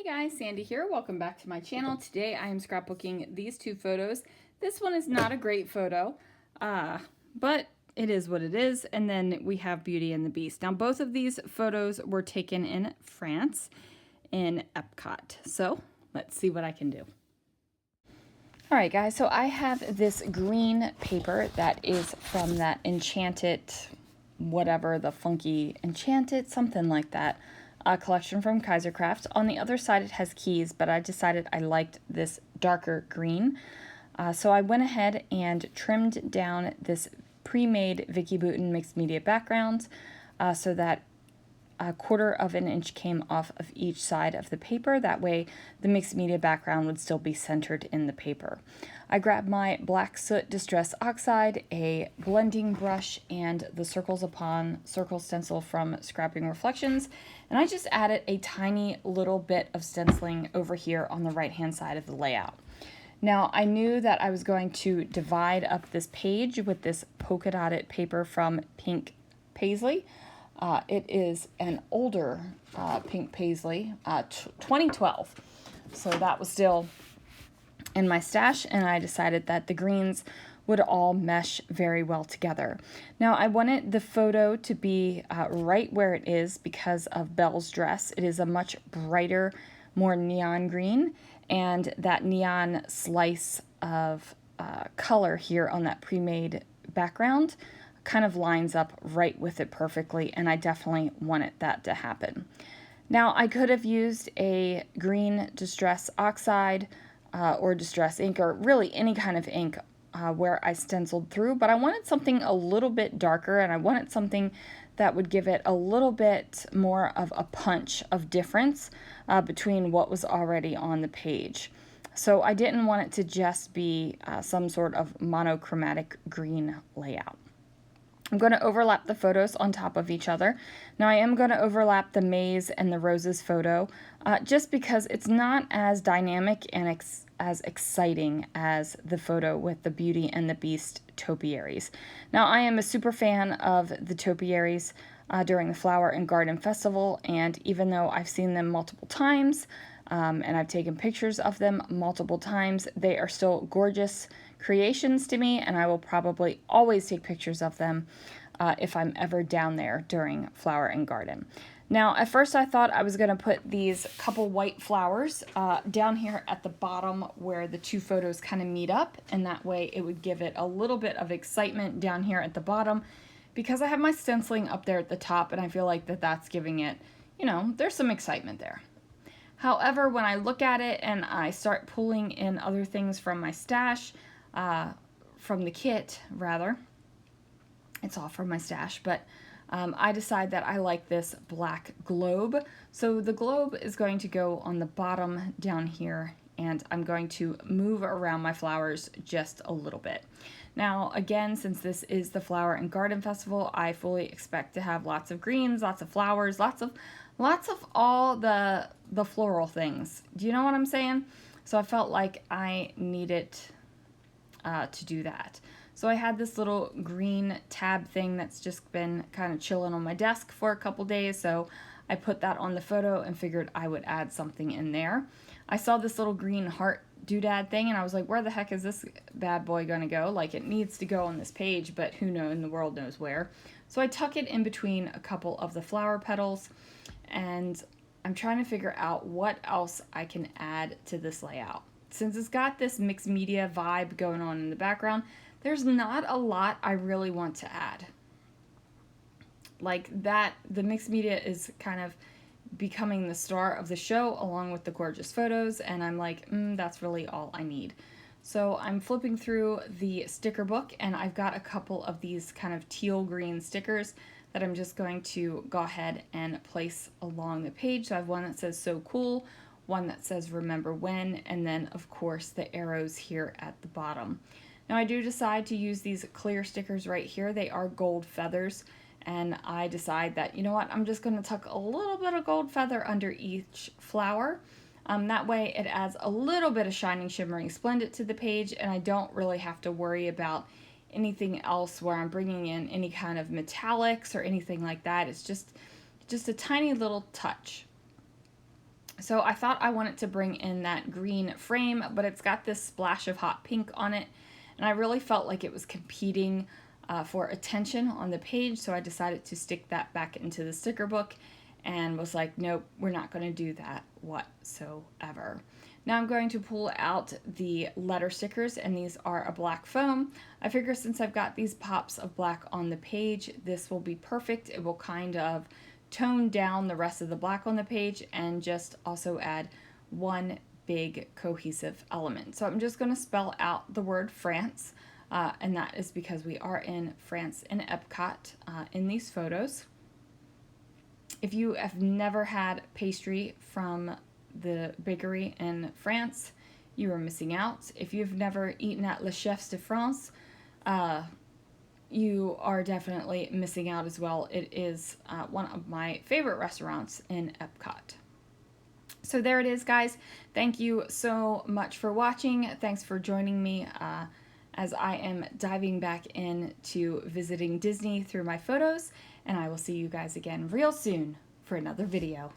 Hey guys, Sandy here. Welcome back to my channel. Today I am scrapbooking these two photos. This one is not a great photo, but it is what it is. And then we have Beauty and the Beast. Now both of these photos were taken in France in Epcot. So let's see what I can do. Alright guys, so I have this green paper that is from that Enchanted, whatever, the Funky Enchanted, something like that. A collection from Kaisercraft. On the other side it has keys, but I decided I liked this darker green. So I went ahead and trimmed down this pre-made Vicky Bouton mixed media background so that a 1/4 of an inch came off of each side of the paper. That way the mixed media background would still be centered in the paper. I grabbed my Black Soot Distress Oxide, a blending brush, and the Circles Upon Circle stencil from Scrapping Reflections, and I just added a tiny little bit of stenciling over here on the right hand side of the layout. Now I knew that I was going to divide up this page with this polka dotted paper from Pink Paisley. It is an older Pink Paisley, 2012. So that was still in my stash, and I decided that the greens would all mesh very well together. Now I wanted the photo to be right where it is because of Belle's dress. It is a much brighter, more neon green, and that neon slice of color here on that pre-made background kind of lines up right with it perfectly, and I definitely wanted that to happen. Now I could have used a green Distress Oxide or Distress ink, or really any kind of ink where I stenciled through, but I wanted something a little bit darker, and I wanted something that would give it a little bit more of a punch of difference between what was already on the page. So I didn't want it to just be some sort of monochromatic green layout. I'm going to overlap the photos on top of each other. Now I am going to overlap the maze and the roses photo just because it's not as dynamic and as exciting as the photo with the Beauty and the Beast topiaries. Now I am a super fan of the topiaries during the Flower and Garden Festival, and even though I've seen them multiple times and I've taken pictures of them multiple times, they are still gorgeous creations to me, and I will probably always take pictures of them if I'm ever down there during Flower and Garden. Now, at first I thought I was going to put these couple white flowers down here at the bottom where the two photos kind of meet up, and that way it would give it a little bit of excitement down here at the bottom, because I have my stenciling up there at the top, and I feel like that's giving it, you know, there's some excitement there. However, when I look at it and I start pulling in other things from my stash, from the kit, rather. It's all from my stash, but I decide that I like this black globe. So the globe is going to go on the bottom down here, and I'm going to move around my flowers just a little bit. Now, again, since this is the Flower and Garden Festival, I fully expect to have lots of greens, lots of flowers, lots of all the floral things. Do you know what I'm saying? So I felt like I needed to do that. So I had this little green tab thing that's just been kind of chilling on my desk for a couple days, so I put that on the photo and figured I would add something in there. I saw this little green heart doodad thing, and I was like, where the heck is this bad boy gonna go? Like, it needs to go on this page, but who knows, in the world knows where. So I tuck it in between a couple of the flower petals, and I'm trying to figure out what else I can add to this layout. Since it's got this mixed media vibe going on in the background, there's not a lot I really want to add. Like that, the mixed media is kind of becoming the star of the show along with the gorgeous photos, and I'm like, that's really all I need. So I'm flipping through the sticker book, and I've got a couple of these kind of teal green stickers that I'm just going to go ahead and place along the page. So I have one that says "So Cool," one that says "Remember When," and then of course the arrows here at the bottom. Now I do decide to use these clear stickers right here. They are gold feathers, and I decide that, you know what, I'm just going to tuck a little bit of gold feather under each flower. That way it adds a little bit of shining, shimmering splendid to the page, and I don't really have to worry about anything else where I'm bringing in any kind of metallics or anything like that. It's just a tiny little touch. So I thought I wanted to bring in that green frame, but it's got this splash of hot pink on it, and I really felt like it was competing for attention on the page, so I decided to stick that back into the sticker book and was like, nope, we're not going to do that whatsoever. Now I'm going to pull out the letter stickers, and these are a black foam. I figure since I've got these pops of black on the page, this will be perfect. It will kind of tone down the rest of the black on the page and just also add one big cohesive element. So I'm just going to spell out the word France, and that is because we are in France in Epcot in these photos. If you have never had pastry from the bakery in France, you are missing out. If you've never eaten at Le Chefs de France, you are definitely missing out as well. It is one of my favorite restaurants in Epcot. So there it is, guys. Thank you so much for watching. Thanks for joining me as I am diving back into visiting Disney through my photos, and I will see you guys again real soon for another video.